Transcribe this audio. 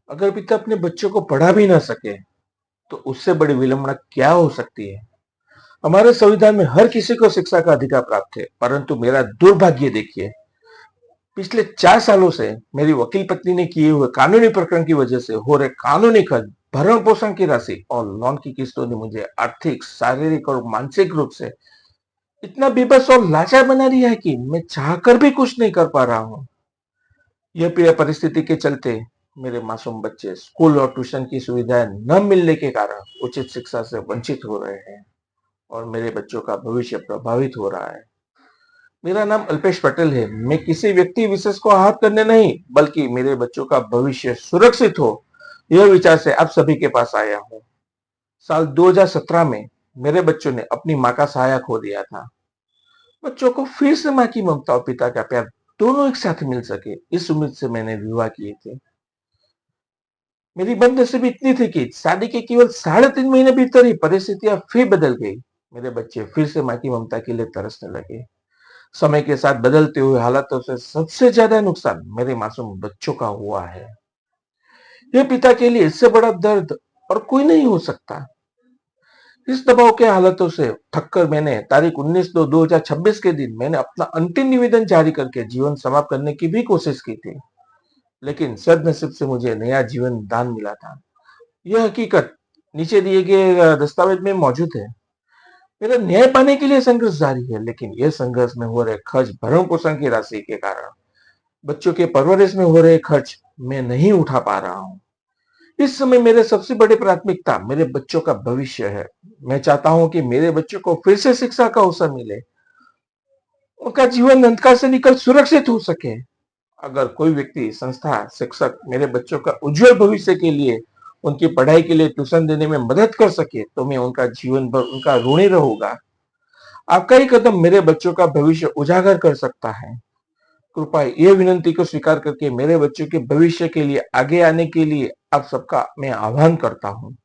अगर पिता अपने बच्चों को पढ़ा भी ना सके, तो उससे बड़ी विडंबना क्या हो सकती है? हमारे संविधान में हर किसी को शिक्षा का अधिकार प्राप्त है, परंतु मेरा दुर्भाग्य देखिए, पिछले 4 सालों से मेरी वकील पत्नी ने किए हुए कानूनी प्रकरण की वजह से हो रहे कानूनी खर्च, भरण पोषण की राशि और लोन की किस्तों ने मुझे आर्थिक, शारीरिक और मानसिक रूप से इतना बेबस और लाचार बना दिया है कि मैं चाहकर भी कुछ नहीं कर पा रहा हूँ। यह पीड़ा परिस्थिति के चलते मेरे मासूम बच्चे स्कूल और ट्यूशन की सुविधाएं न मिलने के कारण उचित शिक्षा से वंचित हो रहे हैं और मेरे बच्चों का भविष्य प्रभावित हो रहा है। मेरा नाम अल्पेश पटेल है। मैं किसी व्यक्ति विशेष को आहत करने नहीं, बल्कि मेरे बच्चों का भविष्य सुरक्षित हो, यह विचार से आप सभी के पास आया हूँ। साल 2017 में मेरे बच्चों ने अपनी माँ का सहारा खो दिया था। बच्चों को फिर से माँ की ममता और पिता का प्यार दोनों एक साथ मिल सके, इस उम्मीद से मैंने विवाह किए थे। मेरी बदनसीबी इतनी थी कि शादी के केवल 3.5 महीने भीतर ही परिस्थितियां फिर बदल गई। मेरे बच्चे फिर से माँ की ममता के लिए तरसने लगे। समय के साथ बदलते हुए हालातों से सबसे ज्यादा नुकसान मेरे मासूम बच्चों का हुआ है। यह पिता के लिए इससे बड़ा दर्द और कोई नहीं हो सकता। इस दबाव के हालातों से थककर मैंने तारीख 19/2/2026 के दिन मैंने अपना अंतिम निवेदन जारी करके जीवन समाप्त करने की भी कोशिश की थी, लेकिन सदनसीब से मुझे नया जीवन दान मिला था। यह हकीकत नीचे दिए गए दस्तावेज में मौजूद है। मेरा न्याय पाने के लिए संघर्ष जारी है, लेकिन यह संघर्ष में हो रहे खर्च, भरण पोषण की राशि के कारण बच्चों के परवरिश में हो रहे खर्च मैं नहीं उठा पा रहा हूँ। इस समय मेरे सबसे बड़ी प्राथमिकता मेरे बच्चों का भविष्य है। मैं चाहता हूँ कि मेरे बच्चों को फिर से शिक्षा का अवसर मिले, उनका जीवन अंधकार से निकल सुरक्षित हो सके। अगर कोई व्यक्ति, संस्था, शिक्षक मेरे बच्चों का उज्जवल भविष्य के लिए, उनकी पढ़ाई के लिए ट्यूशन देने में मदद कर सके, तो मैं उनका जीवन भर उनका ऋणी रहूंगा। आपका ही कदम मेरे बच्चों का भविष्य उजागर कर सकता है। कृपया ये विनंती को स्वीकार करके मेरे बच्चों के भविष्य के लिए आगे आने के लिए आप सबका मैं आह्वान करता हूँ।